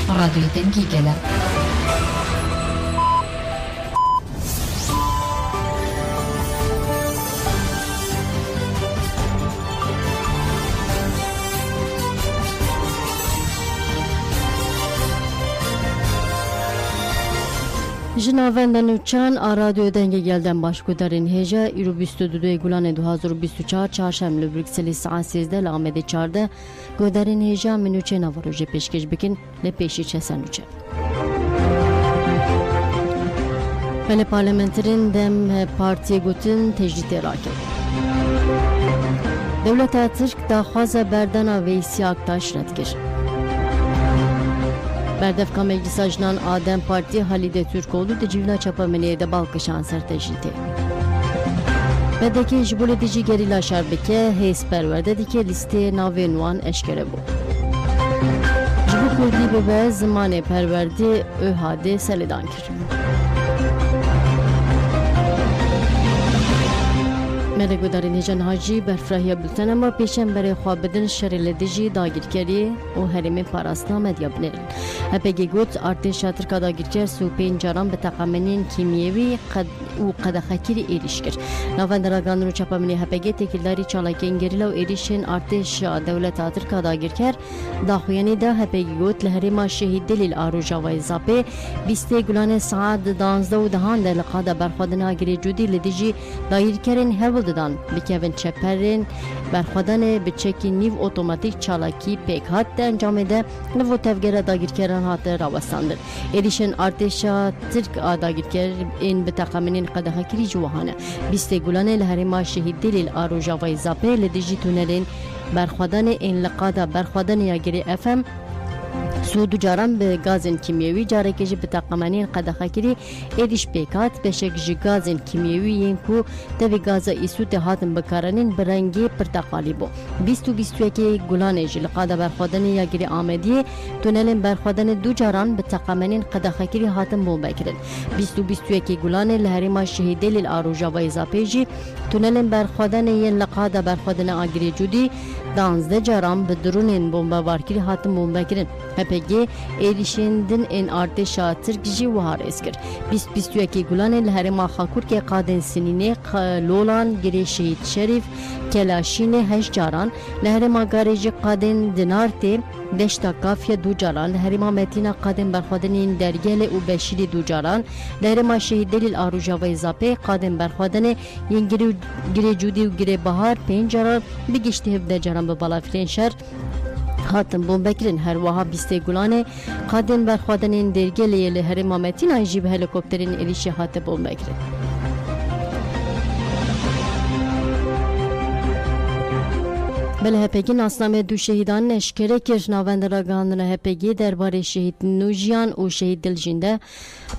راديو دنجيجلا جناوند نوچان رادیو دنگ گلدن باشکودارین هجا ایرو 22 گلان 2024 چهارشنبه بریکسل ساعت 13 لامده 14 گودارین هجا منوچه نواروژه پیشکش بکن لپیشی چسنوچه بله پارلمنترین دم پارتی گوتن تجدید راکن دولت ترک داخواز بردن ویسی اکتاش ردکر بردفکا مجلس جنان آدم پارتی حالیده ترکولو ده جیونا چپامنیه ده بالکشان سر تجدیده بدکی جبول دیجی گریلا شربکه هیس پرورده دیکه لیسته ناوینوان اشکره بو جبو کردی به زمان پرورده اوهاده سلیدان کرد مرگو دارین هجان حاجی برفراهی بلتن اما پیشن برای خواب بدن شریل دیجی داگیرکری و حریم پاراستنامه دیابنرن هپگی گوت ارتش ترکا داگیرکر سو پینجاران به تقامنین کیمیوی و قدخکیری ایریش کرد نوان دراغان رو چپامنی هپگی تکیلداری چالاکی انگریلا و ایریشن ارتش دولت ترکا داگیرکر داخویانی دا هپگی گوت لحریم شهید دلیل آروژا و اضافه 20 گلان ساعت 12 و دهان در لقاده برخوادن آگری جودی لدیجی داگیرکرین هول دادن بکوین چپرین برخوادن بچکی نیو اتوماتیک چالاکی پیک هات انجام ده نو تفگیر داگیرکران هات راوستاندن ایریشن ارتشا ترک داگیرکر این بتقامنین قدخکری جوهانه 20 گلان لحریم شهید دلیل آروژا و اضافه لدیجی تونلین برخوادن این لقاده برخوادن یاگری افم سود جاران به گازن کیمیایی جاره که جب تقامنین قدخکری ایدیش پیکات بشک جی گازن کیمیایی این کو دوی گازا ایسود هاتن بکارنین برنگی پرتقالی بو 2021 گلانه جی لقاده برخوادن یاگری آمدی تونلین برخوادن دو جاران به تقامنین قدخکری هاتن بو بکرن 2021 گلانه لحریم شهیده لیل آروژا و اضافه جی تونلین برخوادن یین لقاده برخوادن آگری جودی 12 جاران به درونین بمباوارکری هاتن بو بکرن هپگی ایریشندن این ارتشا ترکجی و هارس کرد 2021 گلان لحریم خاکور که قادن سنینه لولان گری شهید شریف کلاشین 8 جاران لحریم گارج قادن دنارته دشتا کافیه 2 جاران لحریم متینا قادن برخوادن درگل و بشیر 2 جاران لحریم شهید دلیل آروژا و اضافه قادن برخوادن ین گری جودی و گری بهار 5 جاران بگشته 17 جاران به بالافرین شهر هاتن بومبکرین هر وها 20 گلانه قادن برخوادن درگلی لحریم متینا جیب هلیکوپترین ایریش هات بومبکرین بله هپگی ناسنامه دو شهیدان نشکره کرد ناوند را گاندن هپگی درباره شهید نوجیان و شهید دلجینده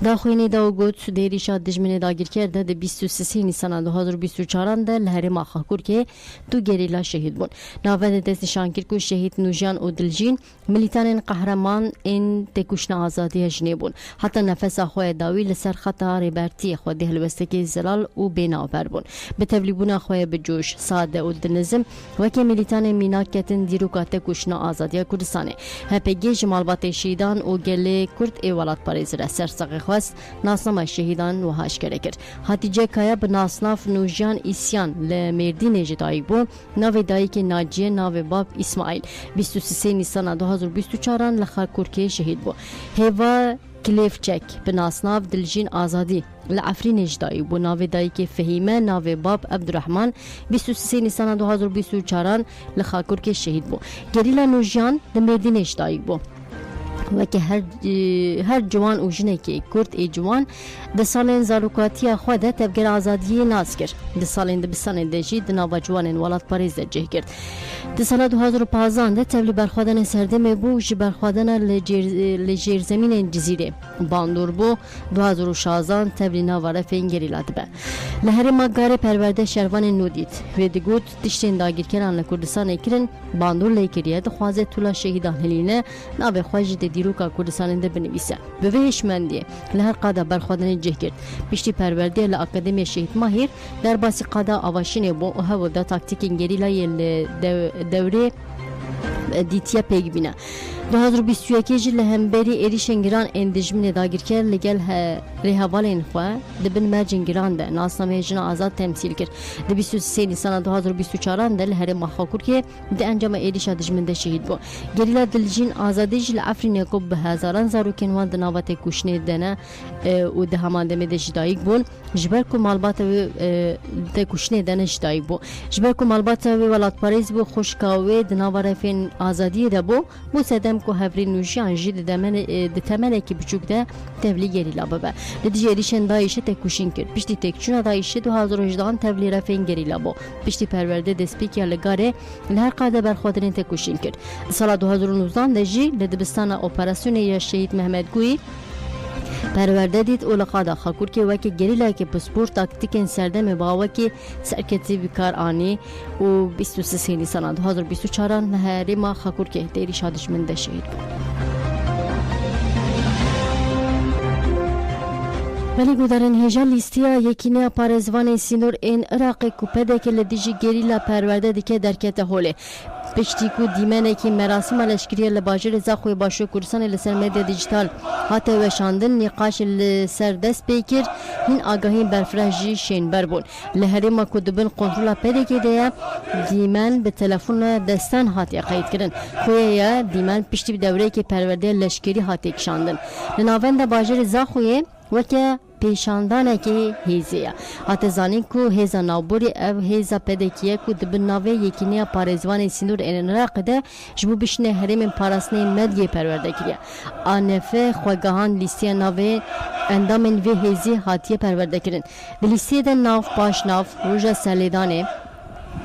داخوینی دا و گوت دیری شاد دجمنی داگیر کرده ده 23 نیسان 2024 ده لحریم خاکور که دو گریلا شهید بون ناوند دست نشان کرد که شهید نوجیان و دلجین ملیتان قهرمان این تکوشن آزادی هجنی بون حتی نفس خواه داوی لسر خطا ریبرتی خواه ده هلوستکی زلال و بیناور بون به تولیبون خواه بجوش ساده و دنزم وکی ملیتان میناکتن دیروکات کوشنا آزادی کردستانه هپگی جمالبات شهیدان و گله کرد ایوالات پاریزر سر سقخواست ناسنامه شهیدان و هاشکره کرد حتیجه کایا به ناسناف نوجیان ایسیان لمردین جدایی بو ناو دایی که ناجیه ناو باب اسماعیل 23 نیسان 2024 لخاکورکی شهید بو هوا کلیفچک به ناسناف دلجین آزادی لعفرین اجدایی بو ناو دایی که فهیمه ناو باب عبدالرحمن 23 نیسان 2024 لخاکور که شهید بو گریلا نوجیان لمردین اجدایی بو و که هر جوان و جنه که کرد ای جوان ده سالین زاروکاتی خود تبگر آزادی ناز کرد ده سالین ده بسانین ده جی ده ناو جوانین ولات پاریز ده جه کرد ده سال 2015 ده تبلی برخوادن سردمه بو جی برخوادن لجیر زمین جزیره باندور بو 2016 تبلی ناواره فینگریلات به لحری مگاره پرورده شروان نودید و ده گوت تشتین داگیر کرن لکردستان اکرن باندور لیکریه ده خوازه طولا شهیدان هلینه ناو خواج ده دیروکا کردستاننده بنویسه به وحشمندیه لهر قادا برخوادن جه کرد پشتی پرورده لأکادمی شهید ماهر در باسی قادا آواشینه بو و هوا دا تاکتیک انگریلای دوره دیتیا پیگ بینه 2021 جی لهمبری ایریشن گران اندیجمن داگیرکر لگل رهوالین خواه دبن مرجن گران ده ناسنامه جنا آزاد تمثیل کرد. ده 23 نیسان 2024 ده لهر مخاکور که ده انجام ایریش دجمن ده شهید بو. گریلا دلجین آزادی جل افرین یکوب به هزاران زاروکن وان دناوات کشنه دنه و ده همان دم ده جدایک بون. جبر کو مالبات ده کشنه دنه جدایک بو. جبر کو مالبات ولات پاریس بو خوشکاوی دناواره فین آزادی ده بو. مسدم کو هفرین نوشیان جد دمنه کی بچوک ده تبلیغ گریلا بابا. لدیجی ایریشن دایشه تکوشین کرد. پشتی تکچونا دایشه 2018 تبلیغ رفین گریلا بو. پشتی پرورده دسپیکیا لگاره لهر قاده برخوادرین تکوشین کرد. سال 2019 دجی لدبستان اپراسیون یا شهید محمد گویی پرورده دید اولقادا خاکور که وکی گریلا که پسپورت تاکتیکن سردم باوا که سرکتی بکار آنی و 23 نیسان 2024 نهاری ما خاکور که دیری شادش من ده شهید بود. ولی گودارن هجا لیستیا یکینه پارزوان سینور این عراق کوپده که لدیجی گریلا پرورده دیگه درکت هوله. پشتی کو دیمنه که مراسم لشکری لباجر زاخوی باشو کورسان لسر مدیا دیجیتال هاته وشاندن نقاش لسر دست بیکر هین آگاهی برفرجی شین بربون لهری ما کدبن کنترول پیدا کده دیمن به تلفن دستان هاتی قید کردن خویه دیمن پشتی به دوره که پرورده لشکری هاتی کشاندن لناوند باجر زاخوی وکه پیشاندانه که هیزیه حتی زنی که هیزا نابوری او هیزا پدکیه که دبن ناوه یکینه پارزوان سینور این راقده جبو بشنه حریم پاراسنه مدیه پرورده کریه آنفه خواگاهان لیستی ناوه اندامن وی هیزی حاتیه پرورده کرن لیستی ده ناف باش ناف روژا سلیدانه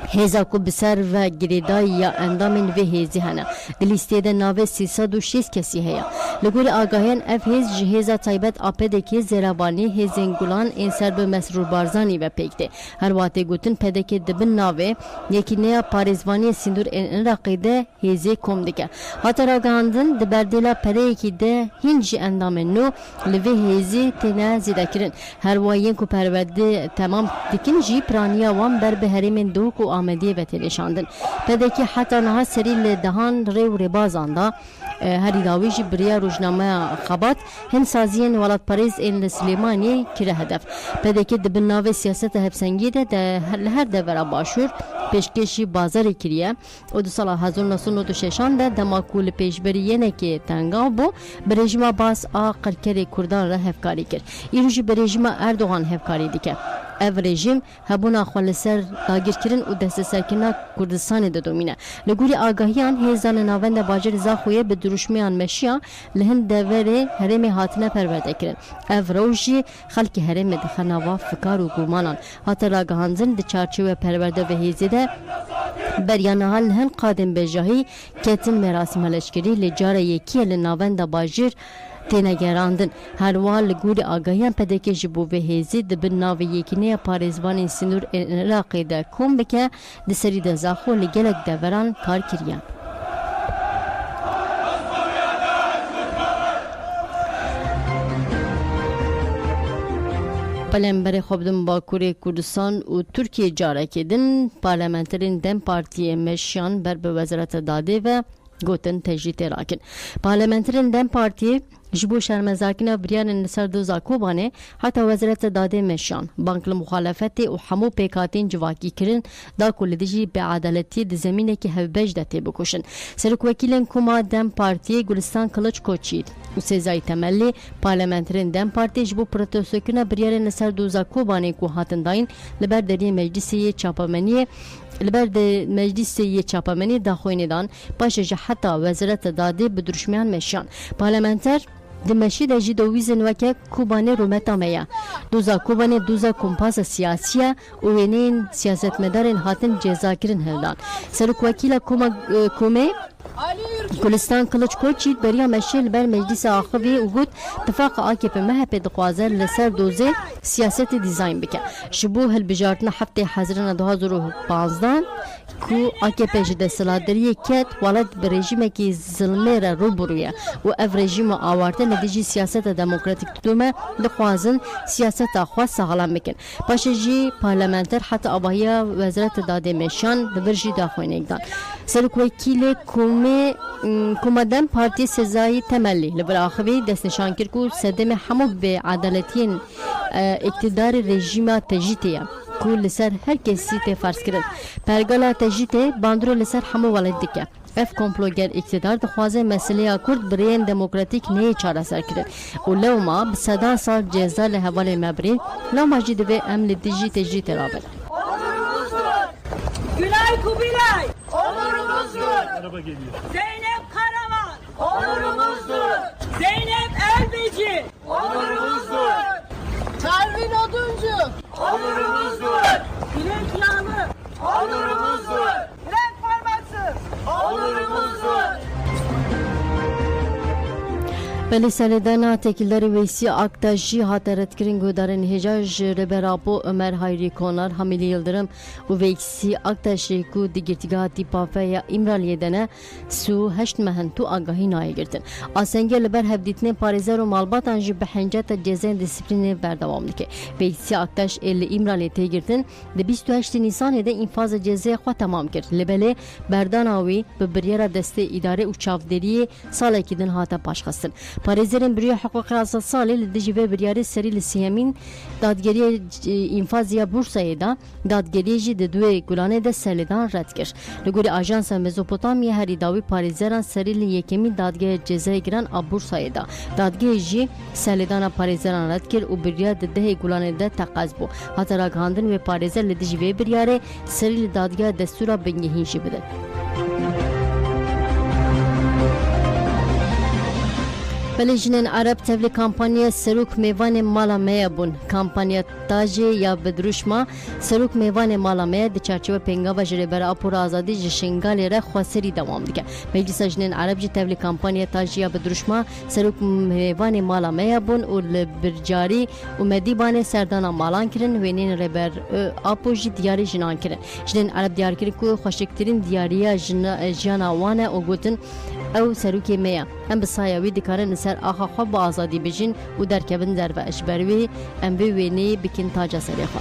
هیزا کو بسر و گریدای یا اندامین و هیزی هنه دلیستی ده ناوه 306 کسی هیا لگور آگاهین اف هیز جهیزا طایبت آپده که زیرابانی هیزین گلان این سر به مسرور بارزانی و پیکته هر واته گوتن پده که دبن ناوه یکی نیا پاریزوانی سندور این رقیده هیزی کم دکه حتی راگاندن دبردیلا پده یکی ده هنجی اندامین نو لوه هیزی تینه زیده کرن هر وایین کو پرورده تمام دکن جی پرانیا وان بر به هریمین دو کو آمدی و تلشاندن پده که حتی نها سری لدهان ریو ربازان دا هری داویج بریا روزنامه خبات هن سازین ولات پاریس این سلیمانی کره هدف پده که دبن ناو سیاست هفسنگی ده هر دورا باشور پیشکشی بازاری کریه و دو سال 1996 ده دماکول پیشبری نکی تنگاو بو برژما باس آقر کری کردان را هفکاری کرد ایروژی برژما اردوغان هفکاری دیکه ev rejim hebuna xwe li ser dagirkirin û desteserkirina Kurdistanê de domîne. Li gorî agahiyan hêzan li navenda bajarê Zaxoyê bi duruşmeyan meşiya li hin deverê herêmê hatine perwerdekirin. Ev roj jî xelkê herêmê dixe nava fikar û gumanan. Hate ragihandin di çarçoya perwerde ve hêzê de beriya niha li hin qadên bêjahî ketin merasîma leşkerî lê cara yekî li navenda bajir têne gerandin. Her wa li gorî agahiyan pedekê ji bo vê hêzî dibin navê yekîneya parêzvanên Sinûr ên Iraqê de kom bike di serî de Zaxo li gelek deveran kar kiriye. Pelemberê xwebdin Bakurê Kurdistan û Tirkiye carekê din parlamenterên Dem Partiyê meşiyan ber bi Wezareta Dadê ve gotin tecrîtê rakin. Parlamenterên Dem Partiyê ji bo şermezakina biryanên li ser doza Kobanê heta Wezareta Dadê meşiyan. Bank li muxalefetê û hemû pêkhatên civakî kirin da ku li dijî beadaletiyê di zemînekî hevbej de tê bikuşin. Serokvekîlên Koma Dem Partiyê Gulistan Kılıçkoçî û Sêzayî Temellî parlamenterên Dem Partiyê ji bo protestokirina biryarên li ser doza Kobanê ku hatin dayîn li ber deriyê Meclisê Çapemeniyê li ber de Meclisê Çapemeniyê daxwînê dan paşê ji heta Wezareta Dadê bi duruşmeyan meşiyan. Parlamenter دمشی دجی دویزن وکه کوبانه رومتا میا دوزا کوبانه دوزا کمپاس سیاسیه و ونین سیاست مدارن هاتن جزا کرن هلدان سرک وکیل کومه Kulistan Kılıçkoçî beriya meşil ber meclisa axivî û got tifaka AKP MHP dixwaze li ser dozê siyasetê dîzayn bike. Ji bo hilbijartina heftê Hezirana 2015 کو AKP ji desthilatdariyê ket welat bi rejimekî zilmê re rûbirûye û ev rejîma awarte li dijî siyaseta demokratîk dûme dixwazin siyaseta xwe sağlam bikin. Paşê jî parlamenter heta abahiya Wezareta Dadê Mêşan bi vir jî daxuyaniyek dan. Serokvekîlê Komedem Partî Sezayî Temellî li bir axivî destnîşan kir ku sedemê hemû bêedaletiyên iktidarê rejîma tejîtê ye ku li ser her kesî tê ferzkirin. Pergala tejîtê bandorê li ser hemû welat dike. Ev komploger iktidar dixwaze meseleya Kurd birêyên demokratîk neyê çareser kirin û lewma bi sedan sal ceza li hevalê me birîn lewma jî divê em li dijî tejîtê rabin. Gülay Kubilay onurumuzdur. Zeynep Karaman onurumuzdur. Zeynep Elbeci onurumuzdur. Pervin Oduncu onurumuzdur. Dilek Yağlı onurumuzdur. Dilek Parmaksız onurumuzdur. Belê seredana tekildarê Weysî Aktaş jî hat redkirin guhdarên hêja ji Rêberabo Ömer Hayrî Konar, Hamîlî Yıldırım û Weysî Aktaşê ku di girtîgeha Tîpafe ya İmraliyê de ne sû heşt mehen tu agahî nayê girtin. Asengê li ber hevdîtinên parêzer û malbatan jî bi henceta cezayên disîplînê berdewam dike. Weysî Aktaş ê li İmraliyê tê girtin di 28 Nîsanê de înfaza cezayê xwe temam kir. Li belê berdana wî bi biryara destê îdarê û çavderiyê salekî din hate paşxistin. Parêzerên biriya Hiqûqa Asasî salê li dijî vê biryarê serî li sêyemîn dadgeriya înfaziya Bursayê da dadgeriyê jî di duê gulanê de serlêdan red kir. Li gorî Ajansa Mezopotamya herî dawî parêzeran serî li yekemîn dadgeya cezayê giran a Bursayê da. Dadgehê jî serlêdana parêzeran red kir û biryar di dehê gulanê de teqez bû. Heta ragihandin wê parêzer li dijî vê biryarê serî li dadgeya destûra bingehîn jî bidin. Belejinin Arab tevli kampanya Serok Mevanê Mala me ya bûn. Kampanya tajê ya bidrûşma Serok Mevanê Mala me di çerçeve pengava ji rêbera Apora Azadî ji Şingalê re xweserî dewam dike. Meclisa Jinên Arab jî tevlî kampanya tajê ya bidrûşma Serok Mevanê Mala me ya bûn û li bircarî û medîbanê serdana malan kirin wênên rêber Apo jî diyarî jinan kirin. Jinên Arab diyar kirin ku xweşiktirîn diyariya jiyana wan e û gotin ew serokê me ye. Em bi saya wî dikarin li ser axa xwe bi azadî bijin û derkevin derve ji ber wê em vê wêneyê bikin taca serê xwe.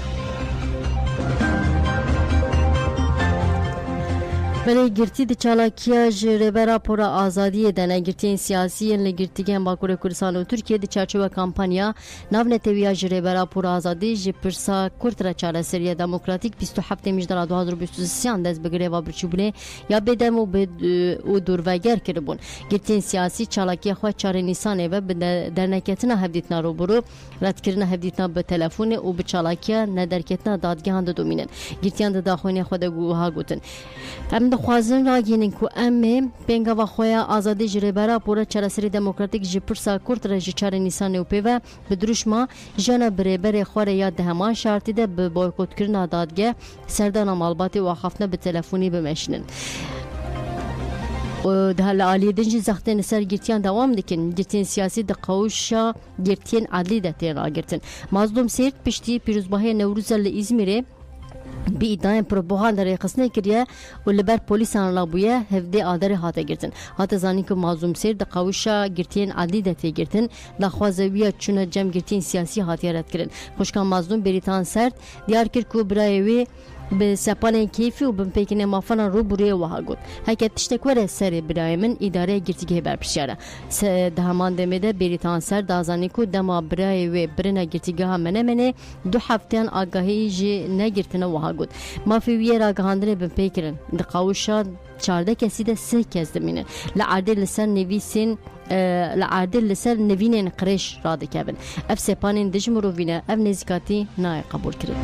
Belê girtî di çalakiya ji rêbera Pora Azadiyê de ne girtiyên siyasî li girtîgehên Bakurê Kurdistan û Tirkiye di çerçeva kampanya navneteviya ji rêbera Pora Azadî ji pirsa Kurd re çareseriya demokratîk 27 Mijdara 2023 dest bi greva birçîbûnê ya bêdem û durveger kiribûn. Girtiyên siyasî çalakiya xwe çarê Nîsanê ve bi derneketina hevdîtina rûbirû redkirina hevdîtina bi telefonê û bi çalakiya nederketina dadgehan didomînin. Girtiyan di daxuyanê xwe de wiha gotin. Em dixwazin ragihînin ku em ê pengava xwe ya azadî ji rêbera Pora Çareserî Demokratîk ji pirsa Kurd re ji çarê Nîsanê û pêve bi dirûjma jana bi rêberê xwe re ya di heman şartî de bi boykotkirina dadgeh serdana malbatê û axaftina bi telefonî bimeşinin. Li aliyê din jî zextên li ser girtiyan dewam dikin. Girtiyên siyasî di qewşa girtiyên adlî de tên ragirtin. Mazlûm Sêrt piştî pîrozbahiya Newrûza li İzmîrê bi îdayên probohan derê xistinê kiriye û li ber polîsan rabûye hevdê aderê hate girtin. Hate zanîn ku Mazlûm Sêr di qewşa girtiyên adlî de tê girtin. Daxwazeviya çûna cem girtiyên siyasî hatiye redkirin. Xwişka Mazlûm Bêrîtan Sert diyar kir ku birayê wê bi sepanên keyfî û binpêkînê mafana rûbirûyê wiha got. Heke tiştek were serê birayê min îdareye girtîgehê berpirşiyare. Di heman demê de Bêrîtan Sert dazanî ku dema birayê wê birina girtîgeha Menemenê 2 hefteyan agahî jî negirtine wiha got. Mafê wî yê ragihandinê binpêkirin. Di qewşa 14 kesî de 3 kes dimînin. Li erdê li ser nivîsên li erdê li ser nivînên qirêj radikevin. Ev sepanên dij mirovîne ev nêzîkatî nayê qebûl kirin.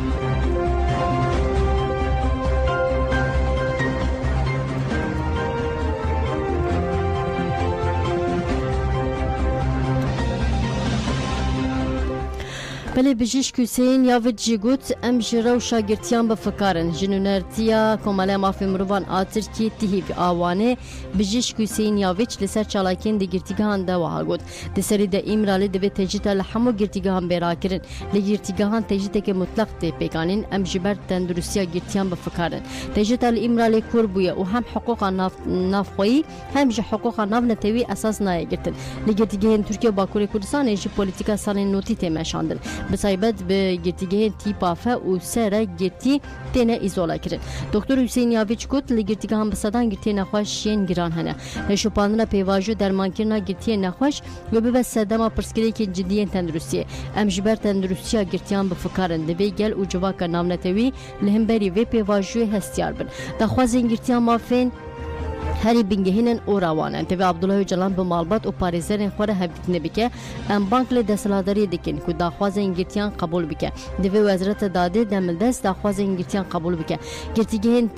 بله بجیش کسین یا وید جیگوت ام جرو شاگرتیان بفکارن جنونرتیا کماله مافی مروان آتر کی تهیب آوانه بجیش کسین یا ویچ لسر چالاکین دی گرتیگاهان ده وهاگوت دی سری ده ایمرالی ده به تجیتا لحمو گرتیگاهان بیراکرن لگرتیگاهان تجیتا که مطلق ده پیکانین ام جبر تندرسیا گرتیان بفکارن تجیتا ایمرالی کور بویا و هم حقوق نافخویی هم جه حقوق ناف نتوی اساس نای گرتن لگرتیگاهن ترکیه باکور کردستان ایجی پولیتیکا سالین نوتی تمشاندن بسایبت به گرتیگاهن تیپافه و سر گرتی تنه ایزولا کرن دکتر حسین یاویچ گوت لگرتیگاهن بسادان گرتی نخواش ین گران هنه نشوپاندنا پیواجو درمانکرنا گرتی نخواش و به سدما پرسکری که جدیین تندرسیه ام جبر تندرسیا گرتیان بفکارن دبی گل و جواکا نامنتوی لهمبری و پیواجو هستیار بن دخوازین گرتیان مافین هری بنگهینن او روانن تبع عبدالله جلان به مالبات و پاریزرین خوره هبیت نبیکه ام بانک له دسلاداری دکن کو داخواز انگلیتیان قبول بکه دوی وزارت داده دملدس داخواز انگلیتیان قبول بکه گرتیگهن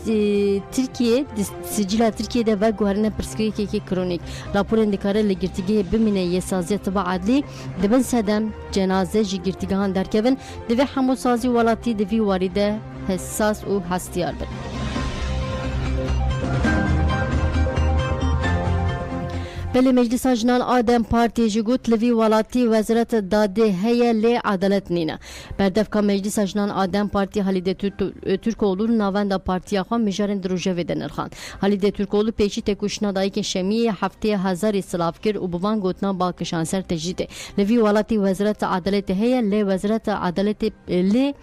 ترکیه سجل ترکیه ده و گوهرنه پرسکری کی کرونیک راپور اندکاره لگرتیگه بمینه یه سازی تبع عدلی دبن سدم جنازه جی گرتیگهان درکبن دوی همو سازی ولاتی دوی وارده حساس و هستیار بن بله مجلس جنان آدم پارتی جگوت لوی ولاتی وزارت داده هیا لی عدالت نینا بردف که مجلس جنان آدم پارتی حالیده ترکولو ناوند پارتی آخوان مجارن دروجه ویدن الخان حالیده ترکولو پیچی تکوشنا دایی که شمیه هفته هزار اصلاف کر و بوان گوتنا باکشان سر تجدیده لوی ولاتی وزارت عدالت هیا لی وزارت عدالت لی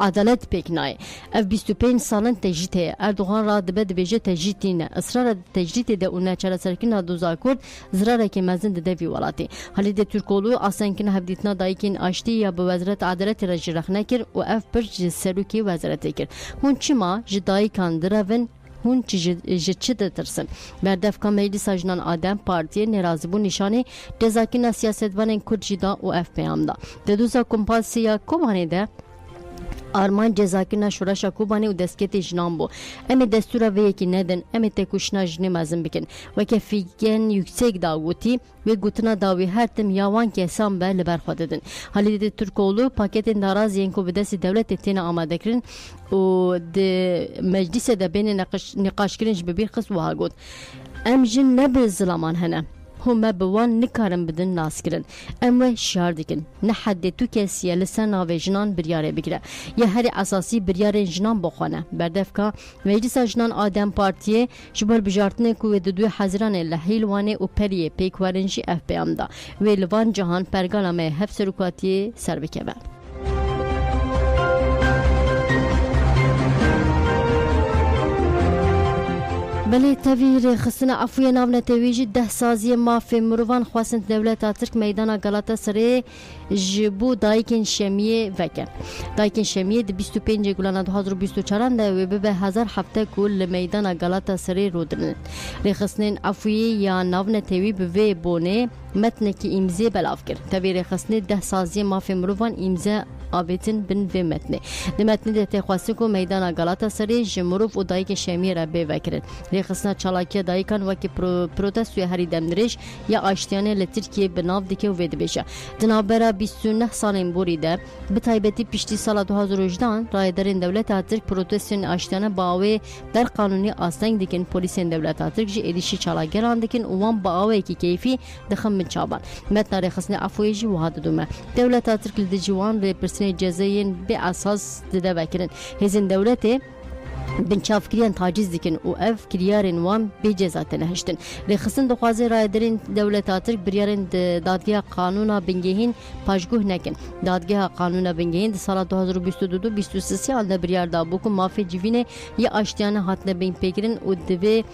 عدالت پیکنای اف 25 سالن تجدید اردوغان را دبد بیجه تجدیدینه اصرار تجدید ده اون چرا سرکینا دوزا کرد زراره که مزن ده وی ولاتی حالی ده ترکولو آسانکن هفدیتنا دایکین آشتی یا به وزارت عدالت را جرخ نکر و اف پر سروکی وزارت کر هون چما جدایی کان درون هون چی ترسن بردف که مجلس جنان آدم پارتی نرازی بو نشانی دزاکینا سیاستوانین کرد جدا و اف پیام دا ده دوزا کمپاسیا کومانه ده آرمان جزاکینا شورش کوبانی و دستکتی جنان بو امی دستور و یکی ندن امی تکوشنا جنی مزن بکن و که فیگن یکسک داوتی و گوتنا داوی هر تم یاوان که سام به لبر خود دن حالی ده ترکولو پاکت ناراضی اینکو به دست دولت تینا آماده کرن و ده مجلس ده بین نقاش کرنج ببیر خس و ها گود ام جن نبی ظلمان هنه هم بوان نکارن بدن ناس کرن اما شعار دکن نه حد تو کسیه لسن ناوی جنان بریاره بگیره یه هر اساسی بریاره جنان بخونه بردف که مجلس جنان آدم پارتیه جبر بجارتنه که دو حضران لحیلوانه و پریه پیکوارنجی اف بیام دا و لوان جهان پرگالامه هف سرکاتی سر بکه بله تغییر خصنا عفوی نام نتویج ده سازی مافی مروان خواستن دولت ترک میدان گالاتا سری جبو دایکن شمیه وکه دایکن شمیه ده 25 گلان 2024 ده و به 1000 هفته کل میدان گالاتا سری رودن رخصنین عفوی یا نام نتوی به بونه متن کی امضا بلاف کرد تغییر خصنی ده سازی مافی مروان امضا آبتن بن و متن ده متن ده تخواست کو میدان گالاتا سری جمروف و دایک شمیه را به وکرد خصنا چالاکی دایکان وکی پروتست و هری دمدرش یا آشتیانه لترکیه بناو دیگه و وید بشه دنابرا 29 سالین بوریده به تایبتی پیشتی سال 2018 رایدارین دولت ترک پروتستین آشتیانه باوی در قانونی آستنگ دیگن پلیسین دولت ترک جی ادیشی چالاگران دیگن وان باوی کی کیفی دخم من چابان متن خصنا عفوی جی وهاد دومه دولت ترک لدجوان به پرسنل جزاین به اساس ده وکرن هزین دولت بنچافکریان تاجیز دیکن و اف کریارن وام بی جزات نهشتن رخصن دخوازی رایدرین دولت ترک بریارن دادگاه قانونا بنگهین پاجگوه نکن دادگاه قانونا بنگهین سال 2022 23 آلده بریار دابو که مافی جیوینه یا آشتیانه هاتنه بین پیگرین و دوی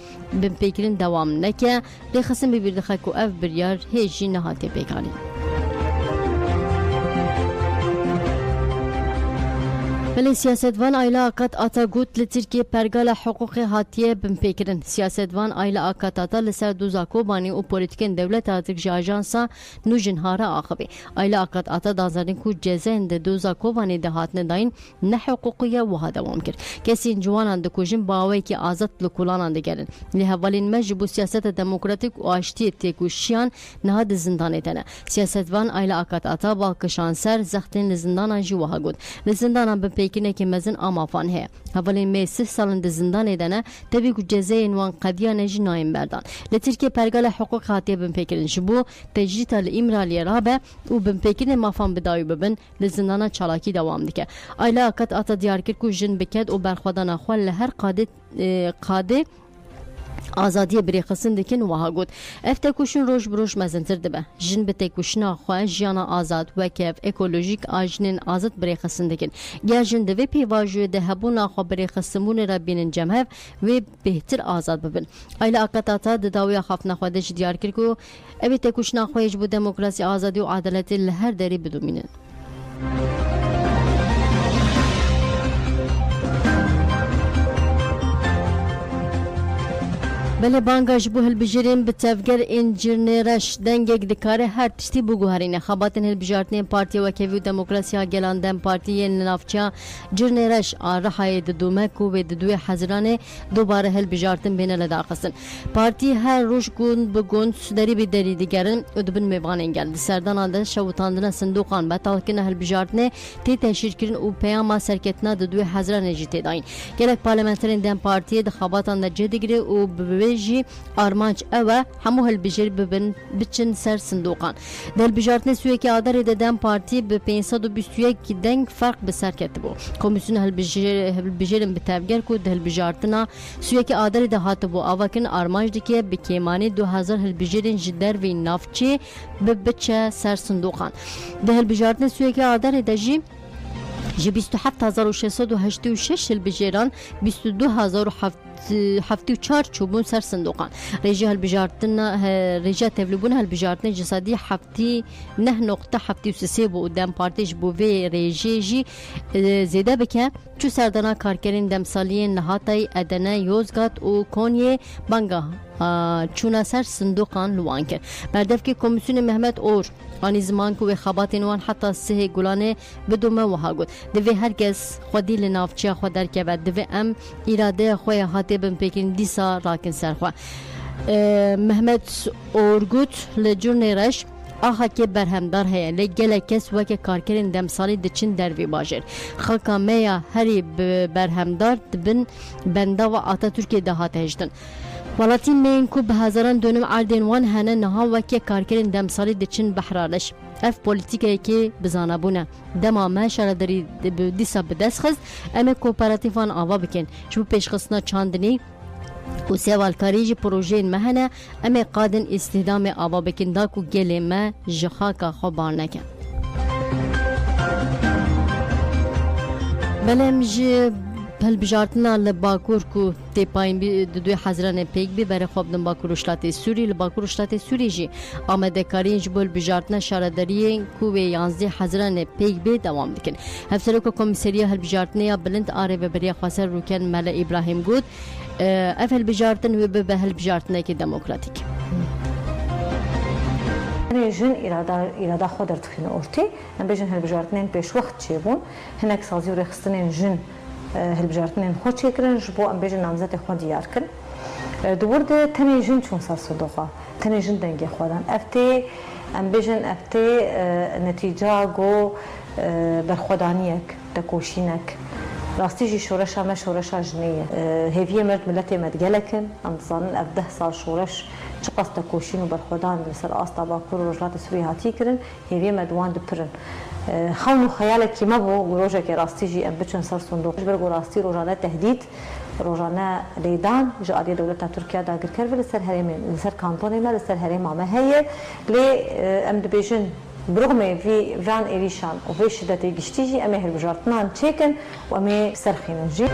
بین پیگرین دوام نکه رخصن ببیردخه که اف بریار هیچی نهاته پیگانین بله سیاستوان آیلا آکات آتا گوت لترکیه پرگال حقوق هاتیه بمپیکرن سیاستوان آیلا آکات آتا لسر دوزاکو بانی و پولیتیکن دولت آتک جاجانسا نوجن هارا آخبی آیلا آکات آتا دازارین کو جزین ده دوزاکو بانی ده هاتن داین نه حقوقیه وها دوام کرد کسی جوانان ده کوجن باوی که آزاد لکولانان ده گرن لحوالین مجبو سیاست دموکراتیک و آشتی تکوشیان نه ده زندانه تنه سیاستوان آیلا آکات آتا بالکشان سر زختین لزندان جی وها گود لزندان بپیکنه که مزن آمافان هی حوالین می 3 سالن ده زندان ایدنه تبی کو جزاین وان قضیه نجی نایم بردان لترکیه پرگال حقوق هاتیه بمپیکرن جبو تجدید الامرالی رابه و بمپیکنه مافان بدایو ببن لزندان چالاکی دوام دیگه آیلا آکات آتا دیار کرد کو جن بکد و برخوادان خوال لهر قاده آزادی بریخسن دکن وها گود افتکوشن روش بروش مزنتر دبه جن به تکوشنا خواه جیانا آزاد وکف اکولوژیک آجنین آزاد بریخسن دکن گه جن دوی پیواجوی ده هبونا خواه بریخسمون را بینن جمعه و بهتر آزاد ببن ایلا اقتاتا داوی خافنا خوادش دیار کرکو اوی تکوشنا خواه جبو دموکراسی آزادی و عدالتی لهر داری بدومینن بله بانگاش بو هلبجرین بتفگر انجرنرش دنگک دکاره هر تشتی بو گوهرینه خباتن هلبجارتنین پارتی وکیوی و دموکراسی ها گلاندن پارتی نافچا جرنرش آرحای دومک و دوی حزرانه دوباره هلبجارتن بین لداقسن پارتی هر روش گوند بگوند سدری بدری دیگرن و دبن میوان انگل سردان آدن شوتاندن صندوقان بطالکن هلبجارتنه تی تشیر کرن و پیاما سرکتنا دوی حزرانه جیتی داین گلک پارلمنترین دن پارتی دخباتان دا جدیگره و جی آرمانچ اوه همو هلبجر بچن سر صندوقان دل بجارتن سوی که آدار دادن پارتی به 521 دنگ فرق به سر کتبو کمیسیون هلبجرن به تفگر که دل بجارتنا سوی که آدار ده هاتبو آواکن آرمانچ دیگه به کیمانی 2000 هلبجرن جدر و نافچه به بچه سر صندوقان دل بجارتن سوی که آدار ده جی 27686 هلبجران 22074 چوبون سر صندوقان رجال هلبجارتنا رجال تفلبون هلبجارتنا جسدی 7.73 بو قدام پارتیش بو وی رجی زیاده بکه چو سردانا کارکرین دمسالیین نهاتای ادنه یوزگات و کونیه بانگا چونا سر صندوقان لوان کرد بردف که کمیسیون محمد اور آنی زمان که خباتین وان حتی سه گلانه بدومه وها گود دوی هرگز خودی لنافچه خود در که بعد دوی ام ایراده خوی هاته بمپیکن دیسا راکن سر خواه محمد اورگوت لجورنیرش آخه که برهمدار هیا لگل کس وکه کارکرین دمسالی دچین دروی باجر خلقا میا هری برهمدار دبن بندا و آتا ترکی دهات هجدن ولاتین مین کو به هزاران دونم عردین وان هنه نها وکه کارکرین دمسالی دچین بحرالش اف پولیتیکایی که بزانبونه دما ما شرداری دیسا بدست خست اما کوپراتیفان آوا بکن شو پیشخصنا چاندنی و سوالکاری جی پروژه مهنه اما قادن استخدام آوا بکن دا کو گلی ما جخاکا خوبار نکن بلم جی هلبجارتنا لباکور کو تی پاین بی دوی حزران پیک بی برای خواب دن باکور اشلات سوری لباکور اشلات سوری جی آمده کاری جبول بجارتنا شارداری کو و 11 حزران پیک بی دوام دکن هفسرو که کمیسریه هلبجارتنا بلند آره و برای خواستر روکن ملا ابراهیم گود اف هلبجارتن و به هلبجارتنا که دموکراتیک جن إرادة خودر تخين أورتي هم بيجن هالبجارتنين بيش وقت شيبون هناك سازيو رخصتنين جن هالبجارتنين خود شكرن جبو هم بيجن نامزات خود ياركن دوورده تني جن چون سر صدوقا تني جن دنگي خودن افتي هم بيجن افتي نتيجة جو برخودانيك تكوشينك راستيجي شورشا ما شورشا جنية هيفيه مرد ملتي مدقلكن ام ظنن اف 10 سال شورش چقاس تکوشین و برخودان لسر آستا باکور و رجلات سوری هاتی کرن هیوی مدوان دپرن خونو خیالك که مبو روژه که راستی جی ام بچن سر صندوق برگو راستی روژانه تهدید روژانه لیدان جالی دولتا ترکیه داگر کرد لسر هرمین لسر کانتونی ما لسر هرم ما هي لی ام دبیجن برغم في فان إيريشان وفي شدة جشتيجي أمي هالبجارتنان تشيكن وأمي سرخين جي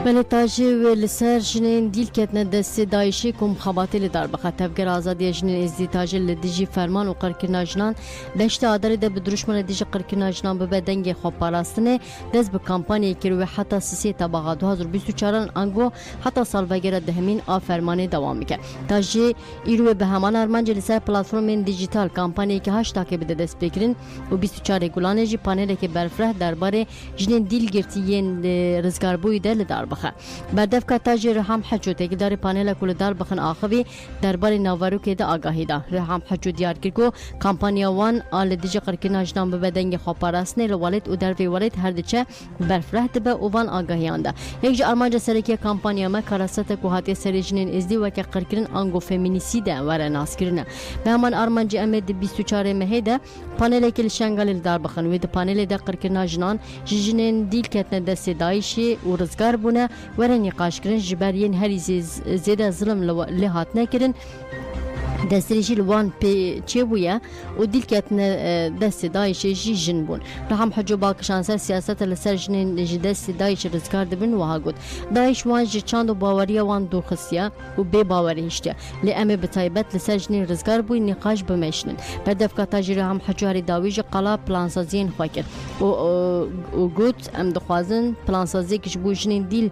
بله تاجی و لسر جنین دیل کتنه دست دایشی کم خباتی لدار بخواد تفگر آزادی جنین ازدی تاجی لدیجی فرمان و قرکرنا جنان دشت آداری ده بدروشمان لدیجی قرکرنا جنان به دنگ خواب پاراستنه دست به کمپانی کروی حتی سیسی تباغا 2024 انگو حتی سال وگر دهمین آفرمانی دوام میکرد تاجی ایرو به همان ارمانج لسر پلاتفورم دیجیتال کمپانی که هاش تاکه بده دست بگیرن و 24 گلانه جی پانل که برفره درباره جنین دیل گرتیین رزگاربوی ده لدار بخه بردف که تاجی رحم حجو تگدار پانل کل دار بخن آخوی درباره نوارو که ده آگاهی ده رحم حجو دیار کرکو کمپانیا وان آل دیجی قرکرنا جنان به دنگ خواب پاراستنه لوالد و در ویوالد هر دچه برفره به اوان آگاهیان ده یک جا ارمانج سرکی کمپانیا ما کاراسته که هاتی سری جنین ازدی و که قرکرن آنگو فمینیسی ده وره ناس کرنه به همان ارمانج امید 24 مهه ده پانل کل شنگال دار بخن و ده پانل ده قرکرنا جنان جنین دیل کتنه دست دایشی و رزگار بونه وره نقاش کرن جبرین هری زیده ظلم لحات نکرن دستریشی لوان پی چه بویا و دیل کتن دست دایش جی جن بون رحم حجو باکشان سر سیاست لسر جنین دست دایش رزگار دبن و ها گود دایش وان جی چاند و باوریا وان دورخسیا و بی باوری هشتیا لی امی بتایبت لسر جنین رزگار بوی نقاش بمشنن بردف که تاجی رحم حجو هری داویج قلا پلانسازین خواکر و گود ام دخوازن پلانسازی کش بو جنین دیل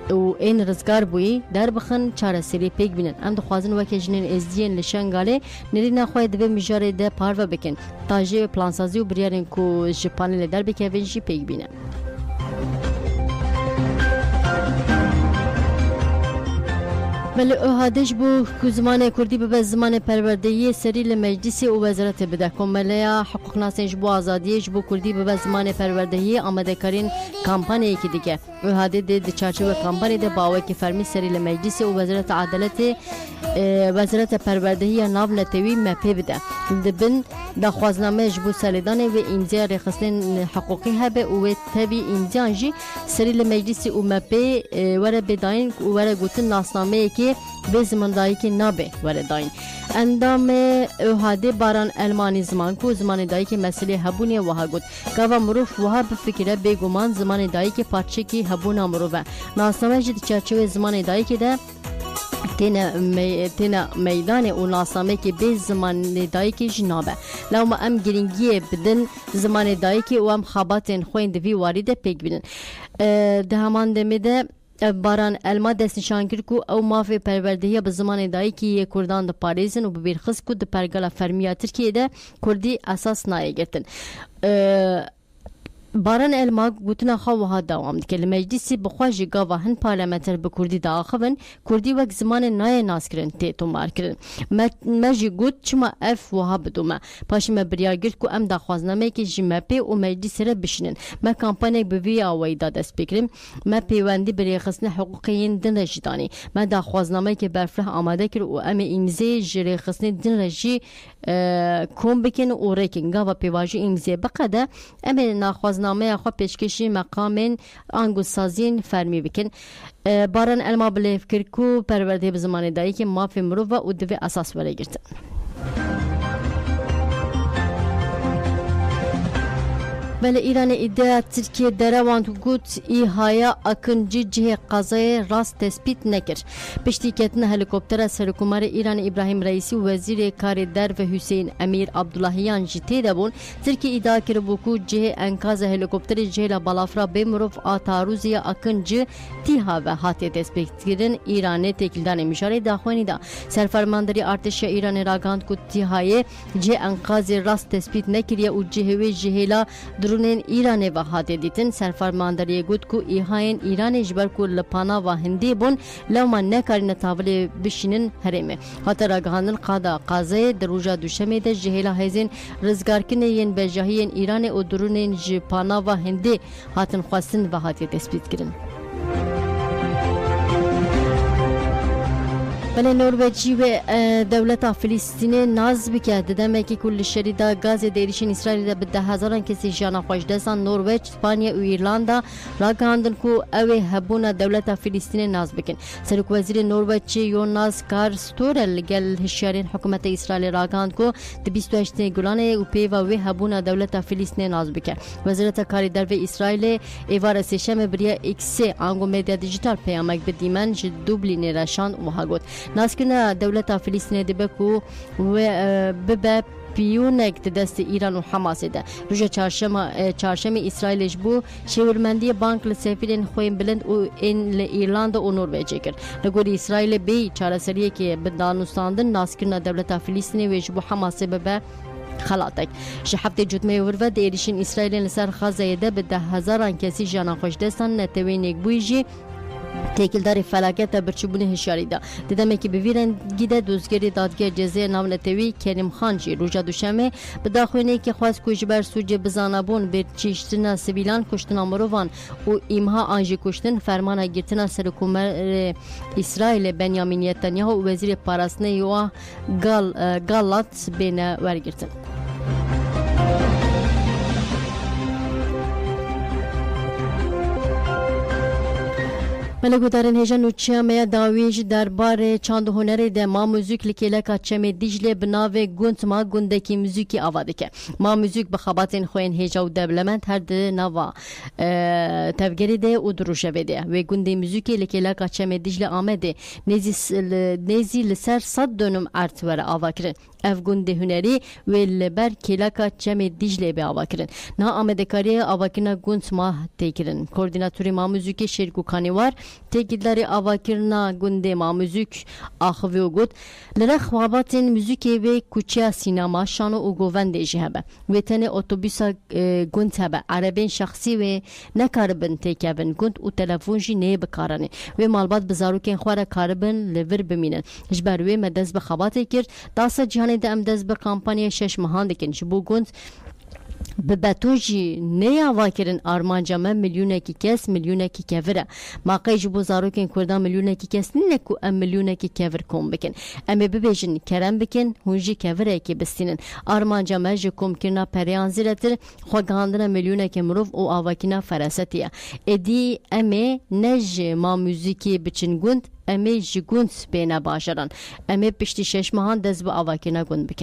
و این رزگار بوی در بخن چاره سری پیک بینن ام دخوازن وکی جنین ازدین لشنگاله نری نخواه دوی مجاره ده پارو بکن تاجی پلانسازی و بریارن کو جپانل در بکوین جی پیک بینن بله احادش بو که زمان کردی به زمان پروردهی سری لمجلس و وزارت بده کمالیا حقوق ناسنج بو آزادیش بو کردی به زمان پروردهی آمده کارین کمپانی که دیگه احاده ده چارچوب کمپانی ده باوی که فرمی سری لمجلس و وزارت عدالت وزارت پروردهی ناو نتوی مپی بده دبن دا خوازنامه جبو سالیدان و امضا رخصتن حقوقی هبه و تبی امضا جی سری لمجلس و مپی وره بداین و وره گوتن ناسنامه که به زمانداری که نابه وره داین اندام احاده باران المانی زمان کو زمان دایی که مسئله هبونی وها گود گاوا مروف وها بفکره بگومان زمان دایی که پارچه که هبونا مروفه ناسنامه جد چرچوه زمان دایی که ده تینا میدان و ناسنامه که به زمان دایی که جنابه لو ما ام گرینگیه بدن زمان دایی که و ام خاباتین خوین دوی وارده پیگ بینن ده همان دمیده باران الما دست نشان کرد کو او مافی پروردهی به زمان دایی که کردان ده پاریزن و ببیرخص کو ده پرگالا فرمیا ترکیه ده کردی اساس نایه گرتن باران الما گوتنا خواها دوام که لمجلسی بخواجی گاوا هن پارلمنتر به کردی داخون کردی وقت زمان نای ناس کرن تیتو مار کرن مجی گوت چما اف وها بدوما پاشی ما بریا گرد کو ام داخوازنامه که جی مپی و مجلس را بشنن ما کمپانی بوی آوی داد است بکرم ما پیوندی برای خصن حقوقیین دن رجدانی ما داخوازنامه که برفره آماده کرد و ام امزه جری خصن دن رجی کوم بکن و ریکن گاوا پیواجی امزه بقده ام ناخوازنامه خو پیشکشی مقام انگوز سازین فرمی بکن باران الما بله فکر کو پرورده به زمان دایی که مافی مرو و دوی اساس وره گرتن بله ایران ایده ترکیه دروان گوت ایهایا اکنجی جه قضای راست تثبیت نکر پشتی کتن هلیکوپتر سرکومار ایران ابراهیم رئیسی و وزیر کار در و حسین امیر عبداللهیان جیته دبون ترکیه ایده کر بوکو جه انقاذ هلیکوپتر جه بالافرا بمروف آتاروزی اکنجی تیها و هاتی تثبیت کردن ایران تکیلدان مشاره داخوانی دا سرفرمانداری ارتش ایران راگاند کو تیهای جه انقاذ راست تثبیت نکریه و جهوی جهلا درونین ایران و هاته دیتن سرفرمانداری گوت کو ایهاین ایران جبر کو لپانا و هندی بون لو من نکارین تاول بشینن هرمه هاته راگاندن قادا قازه دروجا دوشمه ده جهلا هزین رزگارکنین بجاهین ایران و درونین جپانا و هندی هاتن خواستن و هاته تثبیت کردن بله نروژی و دولت فلسطین ناز بکرد دمه که کل شریدا گاز دیریشین اسرائیل به 10,000 کسی جان خوش دستان نروژ، اسپانیا و ایرلندا را گاندن کو اوه هبون دولت فلسطین ناز بکن. سرک وزیر نروژ یوناس کارستور لگل هشیارین حکومت اسرائیل را گاند کو 28 گلانه و پی و هبون دولت فلسطین ناز بکن. وزارت کاری در و اسرائیل ایوار سشم بریا ایکس آنگو مدیا دیجیتال پیامک بدیمن جدوبلین رشان و هاگوت. ناسکن دولت فلسطین دبکو و بب پیونک دست ایران و حماس ده. روز چهارشنبه اسرائیل جبو شورمندی بانک لسفیرین خویم بلند و این ایرلند و نروژ کرد. نگوری اسرائیل بی چارەسەریه که به دانستاندن ناسکن دولت فلسطین و جبو حماس بب خلاتک. شهفت جدمه ورود دیریشین اسرائیل لسر خازیده به 10,000 کسی جان خوش دستان نتوینک بویجی تکیلدار فلاکت برچوبونه هشیاری دا دیدم که بویرن گیده دوزگری دادگاه جزایر ناو نتوی کریم خان جی روزا دوشنبه به داخوینه که خواست کشبر سوج بزانابون به چیشتن سیویلان کشتن مروان و ایمها آنجی کشتن فرمان گرتن سرکومر اسرائیل بنیامین نتانیاهو و وزیر پاراستنه یوا گالات بین ورگرتن. ملگودارن هجا نوچه میا داویج درباره چاند هنری ده ما موزیک لکیلکا چمه دیجله بناوه گونت ما گوندکی موزیکی آواده که ما موزیک بخاباتین خوین هجا و دبلمنت هر ده نوا تفگری ده و دروشه بده و گونده موزیکی لکیلکا چمه دیجله آمده نیزی لسر 100 دونم ارتور آوا کرن اف گونده هنری و لبر کیلکا چمه دیجله به آوا کرن نا آمده کاری آوا کرن گونت ما تیکرن کوردیناتوری ما موزیکی شرکو کانیوار تکیدلاری آواکرنا گنده ما موزیک آخوی و گود لرخ خواباتین موزیکی و کوچیا سینما شانو و گوونده جهبه و تنه اتوبیسا گند هبه عربین شخصی و نکاربن تکیبن گند و تلفون جی نه بکارانه و مالبات بزاروکین خواره کاربن لور بمینن جبروی مدز بخواباتی کرد داسا جهانی ده امدز بکامپانی 6 ماهان دکن جبو گند به بتوجی نیا واکرین آرمانجا من میلیونه کی کس میلیونه کی کفره ما قیج بو زاروکن کردان میلیونه کی کس نکو ام میلیونه کی کفر کم بکن ام ببیجن کرم بکن هونجی کفره کی بستینن آرمانجا من جکم کرنا پریان زیرتر خواگاندن میلیونه کی مروف او آواکینا فرستیه ادی ام نج ما موزیکی بچن گوند ام جگوند بین باشران ام پشتی 6 ماهان دز با آواکینا گوند بکن